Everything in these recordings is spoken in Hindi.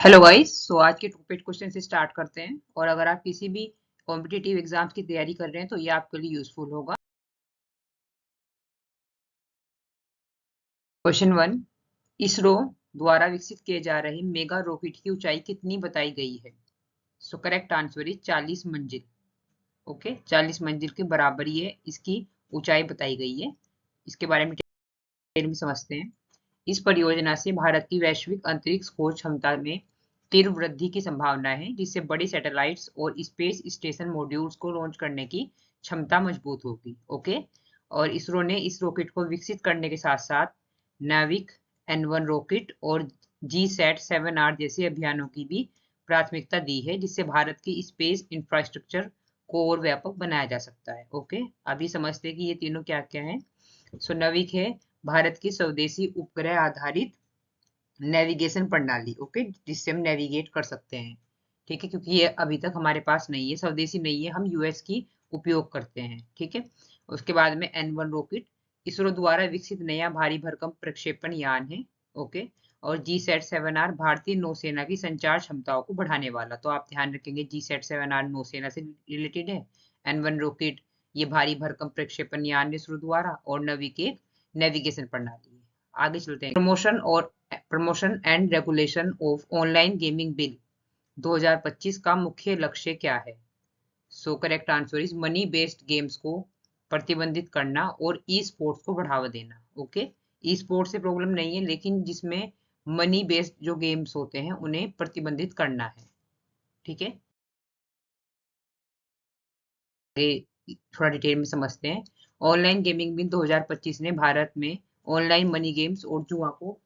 Hello guys. आज के टॉपिक क्वेश्चन से स्टार्ट करते हैं। और अगर आप किसी भी कॉम्पिटिटिव एग्जाम्स की तैयारी कर रहे हैं तो ये आपके लिए यूजफुल होगा। क्वेश्चन 1, इसरो द्वारा विकसित किए जा रहे मेगा रॉकेट की ऊंचाई कितनी बताई गई है? सो करेक्ट आंसर इज 40 मंजिल। ओके, 40 मंजिल के बराबर ही है इसकी ऊंचाई बताई गई है। इसके बारे में डिटेल में समझते हैं। इस परियोजना से भारत की वैश्विक अंतरिक्ष खोज क्षमता में तीव्र वृद्धि की संभावना है, जिससे बड़े सैटेलाइट्स और स्पेस स्टेशन मॉड्यूल्स को लॉन्च करने की क्षमता मजबूत होगी। ओके, और इसरो ने इस रॉकेट को विकसित करने के साथ साथ नाविक N1 रॉकेट और GSAT-7R जैसे अभियानों की भी प्राथमिकता दी है, जिससे भारत की स्पेस इंफ्रास्ट्रक्चर को और व्यापक बनाया जा सकता है। ओके, अभी समझते हैं कि ये तीनों क्या क्या है। सो नाविक है भारत की स्वदेशी उपग्रह आधारित नेविगेशन प्रणाली। ओके, जिससे हम नेविगेट कर सकते हैं। ठीक है, क्योंकि ये अभी तक हमारे पास नहीं है, स्वदेशी नहीं है, हम यूएस की उपयोग करते हैं। ठीक है, उसके बाद में N1 रॉकेट इसरो द्वारा विकसित नया भारी भरकम प्रक्षेपण यान है। ओके, और GSAT-7R भारतीय नौसेना की संचार क्षमताओं को बढ़ाने वाला। तो आप ध्यान रखेंगे GSAT-7R नौसेना से रिलेटेड है। N1 रॉकेट ये भारी भरकम प्रक्षेपण यान इसरो द्वारा, और नविक एक नेविगेशन प्रणाली है। आगे चलते हैं। Promotion and regulation of online gaming bill 2025 का मुख्य लक्ष्य क्या है? सो correct answer is money based games को प्रतिबंधित करना और ई स्पोर्ट्स को बढ़ावा देना। ओके, ई स्पोर्ट्स से प्रॉब्लम नहीं है, लेकिन जिसमें मनी बेस्ड जो गेम्स होते हैं उन्हें प्रतिबंधित करना है। ठीक है, थोड़ा डिटेल में समझते हैं। ऑनलाइन गेमिंग बिल 2025 ने भारत में ऑनलाइन मनी गेम्स और जुआ को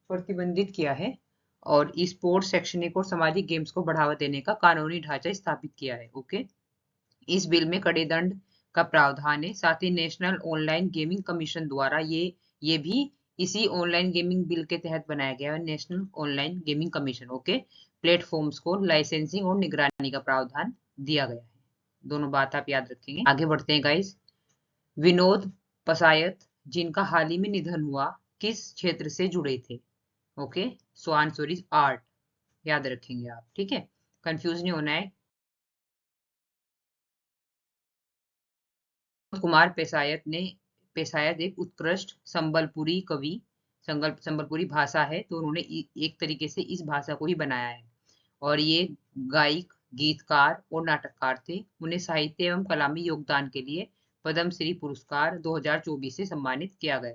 प्रतिबंधित किया है, और स्पोर्ट्स, शैक्षणिक और सामाजिक गेम्स को बढ़ावा देने का कानूनी ढांचा स्थापित किया है। ओके, इस बिल में कड़े दंड का प्रावधान है। साथ ही नेशनल ऑनलाइन गेमिंग कमीशन द्वारा ये भी इसी ऑनलाइन गेमिंग बिल के तहत बनाया गया है, national online gaming commission. Okay, platforms को लाइसेंसिंग और निगरानी का प्रावधान दिया गया है। दोनों बात आप याद रखेंगे। आगे बढ़ते हैं गाइस। विनोद पसायत, जिनका हाल ही में निधन हुआ, किस क्षेत्र से जुड़े थे? Okay, so answer is art. याद रखेंगे आप। ठीक है, कंफ्यूज नहीं होना है। कुमार पेशायत एक उत्कृष्ट संबलपुरी कवि, संबलपुरी भाषा है, तो उन्होंने एक तरीके से इस भाषा को ही बनाया है। और ये गायक, गीतकार और नाटककार थे। उन्हें साहित्य एवं कला में योगदान के लिए पद्म श्री पुरस्कार 2024 से सम्मानित किया गया।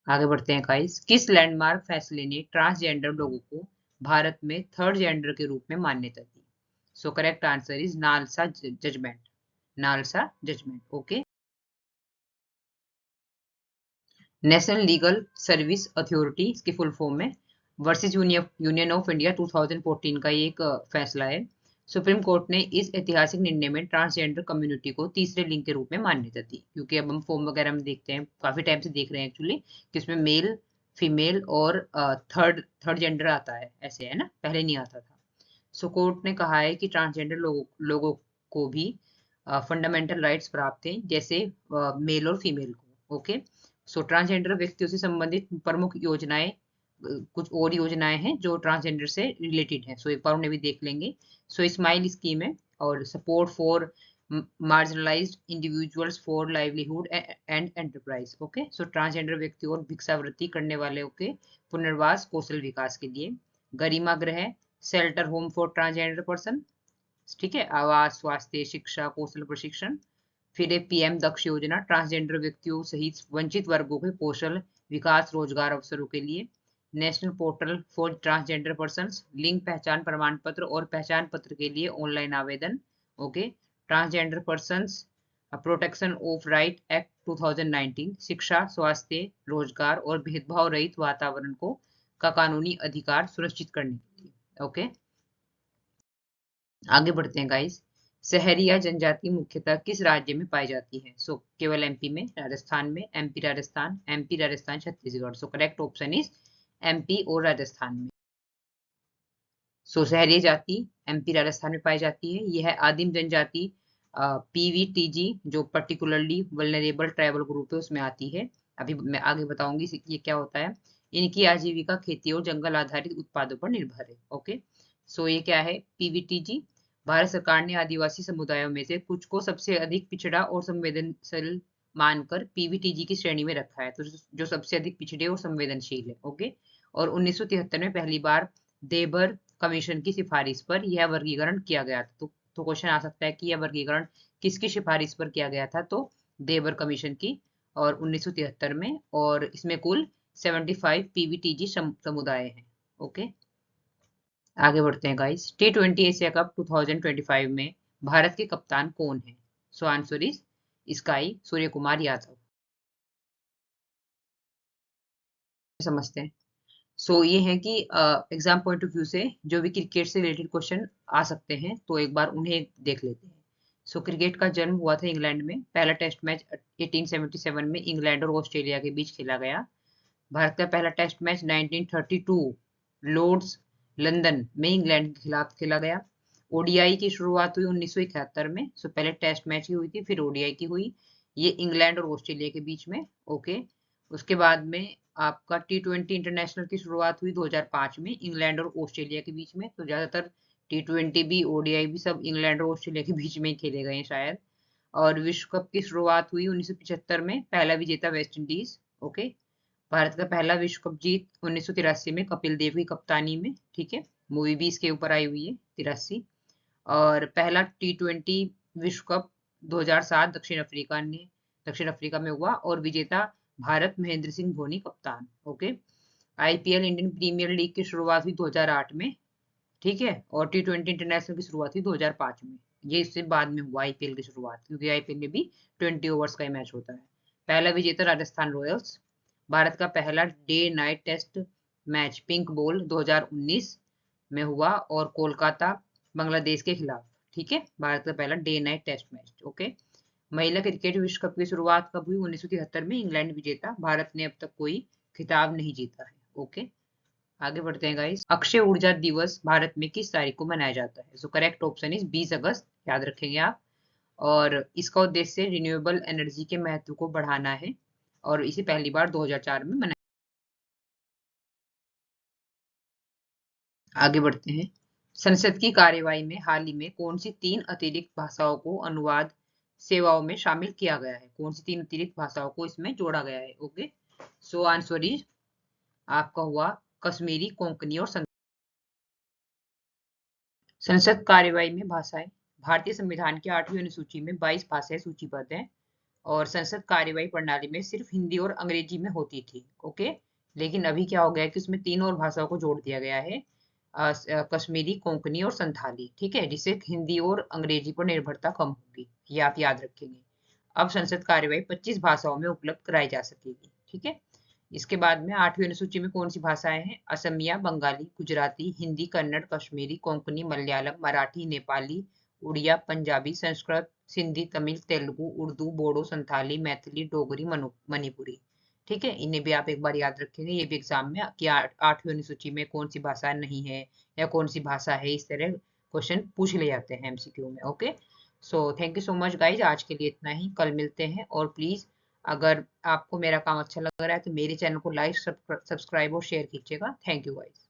आगे बढ़ते हैं गाइस। किस लैंडमार्क फैसले ने ट्रांसजेंडर लोगों को भारत में थर्ड जेंडर के रूप में मान्यता दी? So correct answer is NALSA judgement. NALSA judgement. Okay, national legal service authority इसकी फुल फॉर्म है, वर्सेस यूनियन ऑफ इंडिया 2014 का ये एक फैसला है। सुप्रीम कोर्ट ने इस ऐतिहासिक निर्णय में ट्रांसजेंडर कम्युनिटी को तीसरे लिंग के रूप में मान्यता दी, क्योंकि अब हम फॉर्म वगैरह में देखते हैं, काफी टाइम से देख रहे हैं एक्चुअली, कि उसमें मेल, फीमेल और थर्ड थर्ड जेंडर आता है, ऐसे है ना, पहले नहीं आता था। सो कोर्ट ने कहा है कि ट्रांसजेंडर लोगों को भी फंडामेंटल राइट्स प्राप्त हैं, जैसे मेल और फीमेल को। ओके, सो ट्रांसजेंडर व्यक्तियों से संबंधित प्रमुख योजनाएं, कुछ और योजनाएं हैं जो ट्रांसजेंडर से रिलेटेड है, सो एक बार उन्हें भी देख लेंगे। सो स्माइल स्कीम है, और support for marginalised individuals for livelihood and enterprise. Okay, so transgender व्यक्तियों और भिक्षावृत्ति करने वाले के पुनर्वास कौशल विकास के लिए। गरिमा गृह, shelter home for transgender person. ठीक है, आवास, स्वास्थ्य, शिक्षा, कौशल प्रशिक्षण। फिर एक PM दक्ष योजना, ट्रांसजेंडर व्यक्तियों सहित वंचित वर्गों के कौशल विकास रोजगार अवसरों के लिए। National portal for transgender persons, लिंग पहचान प्रमाण पत्र और पहचान पत्र के लिए ऑनलाइन आवेदन। Okay, transgender persons protection of right act 2019, शिक्षा, स्वास्थ्य, रोजगार और भेदभाव रहित वातावरण को का कानूनी अधिकार सुनिश्चित करने के लिए। ओके, आगे बढ़ते हैं गाइस। शहरी या जनजाति मुख्यतः किस राज्य में पाई जाती है? सो केवल MP में, राजस्थान में, MP Rajasthan, Chhattisgarh. So correct option is MP और राजस्थान में। सो शहरी जाति MP राजस्थान में पाई जाती है। यह है आदिम जनजाति PVTG, जो पर्टिकुलरली वल्नरेबल ट्राइबल ग्रुप है, उसमें आती है। अभी मैं आगे बताऊंगी ये क्या होता है। इनकी आजीविका खेती और जंगल आधारित उत्पादों पर निर्भर है। ओके, सो ये क्या है, पीवीटीजी। भारत सरकार ने आदिवासी समुदायों में से कुछ को सबसे अधिक पिछड़ा और संवेदनशील मानकर पीवीटीजी की श्रेणी में रखा है, तो जो सबसे अधिक पिछड़े और संवेदनशील है। ओके, और 1973 में पहली बार देबर कमीशन की सिफारिश पर यह वर्गीकरण किया गया था। तो क्वेश्चन आ सकता है कि यह वर्गीकरण किसकी सिफारिश पर किया गया था, तो देबर कमीशन की, और 1973 में, और इसमें कुल 75 पीवीटीजी समुदाय हैं। ओके, आगे बढ़ते हैं गाइस। T20 एशिया कप 2025 में भारत के कप्तान कौन है? So answer is sky Surya Kumar Yadav. समझते हैं। सो ये है कि एग्जाम पॉइंट ऑफ व्यू से जो भी क्रिकेट से रिलेटेड क्वेश्चन आ सकते हैं, तो एक बार उन्हें देख लेते हैं। सो क्रिकेट का जन्म हुआ था इंग्लैंड में। पहला टेस्ट मैच 1877 में इंग्लैंड और ऑस्ट्रेलिया के बीच खेला गया। भारत का पहला टेस्ट मैच 1932 लॉर्ड्स लंदन में इंग्लैंड के खिलाफ खेला गया। ओडीआई की शुरुआत हुई 1971 में। सो पहले टेस्ट मैच की हुई थी, फिर ओडीआई की हुई, ये इंग्लैंड और ऑस्ट्रेलिया के बीच में। ओके, उसके बाद में आपका T20 इंटरनेशनल की शुरुआत हुई 2005 में इंग्लैंड और ऑस्ट्रेलिया के बीच में। तो ज्यादातर T20 भी, ओडीआई भी सब इंग्लैंड और ऑस्ट्रेलिया के बीच में ही खेले गए हैं शायद। और विश्व कप की शुरुआत हुई 1975 में, पहला विजेता वेस्ट इंडीज। ओके, भारत का पहला विश्व कप जीत 1983 में कपिल देव की कप्तानी में। ठीक है, मूवी भी इसके ऊपर आई हुई है 83। और पहला T20 विश्व कप 2007 दक्षिण अफ्रीका में हुआ, और विजेता भारत महेंद्र सिंह धोनी कप्तान। Okay, IPL Indian Premier League की शुरुआत हुई 2008 में। ठीक है, और T20 इंटरनेशनल की शुरुआत हुई 2005 में। ये इससे बाद में हुआ आईपीएल की शुरुआत, क्योंकि आईपीएल में भी 20 ओवर्स का ही मैच होता है। पहला विजेता राजस्थान रॉयल्स। भारत का पहला day night test match pink ball 2019 में हुआ, और कोलकाता बांग्लादेश के खिलाफ। ठीक है, भारत का पहला day night test match. Okay, महिला क्रिकेट विश्व कप की शुरुआत कब हुई? 1973 में, इंग्लैंड विजेता। भारत ने अब तक कोई खिताब नहीं जीता है। ओके, आगे बढ़ते हैं गाइस। अक्षय ऊर्जा दिवस भारत में किस तारीख को मनाया जाता है? सो करेक्ट ऑप्शन इज 20 अगस्त, याद रखेंगे आप। और इसका उद्देश्य रिन्यूएबल एनर्जी के महत्व को बढ़ाना है, और इसे पहली बार 2004 में मनाया। आगे बढ़ते हैं। संसद की कार्यवाही में हाल ही में कौन सी 3 अतिरिक्त भाषाओं को अनुवाद सेवाओं में शामिल किया गया है? कौन सी 3 अतिरिक्त भाषाओं को इसमें जोड़ा गया है? ओके, सो आंसर इज आपका हुआ कश्मीरी, कोंकणी और संसद कार्यवाही में भाषाएं। भारतीय संविधान की 8वीं अनुसूची में 22 भाषाएं सूचीबद्ध हैं, और संसद कार्यवाही प्रणाली में सिर्फ हिंदी और अंग्रेजी में होती थी। ओके, लेकिन अभी क्या हो गया है कि उसमें 3 और भाषाओं को जोड़ दिया गया है, कश्मीरी, कोंकणी और संथाली। ठीक है, जिससे हिंदी और अंग्रेजी पर निर्भरता कम होगी, ये आप याद रखेंगे। अब संसद कार्यवाही 25 भाषाओं में उपलब्ध कराई जा सकेगी। ठीक है, इसके बाद में 8वीं अनुसूची में कौन सी भाषाएं हैं? असमिया, बंगाली, गुजराती, हिंदी, कन्नड़, कश्मीरी, कोंकणी, मलयालम, मराठी, नेपाली, उड़िया, पंजाबी, संस्कृत, सिंधी, तमिल, तेलुगु, उर्दू, बोडो, संथाली, मैथिली, डोगरी, मणिपुरी। ठीक है, इन्हें भी आप एक बार याद रखेंगे, ये भी एग्जाम में कि 8वीं अनुसूची में कौन सी भाषा नहीं है या कौन सी भाषा है, इस तरह क्वेश्चन पूछ ले जाते हैं एमसीक्यू में। Okay, so thank you so much guys, आज के लिए इतना ही, कल मिलते हैं। और प्लीज अगर आपको मेरा काम अच्छा लग रहा है तो मेरे चैनल को लाइक, सब्सक्राइब और शेयर कीजिएगा। Thank you guys.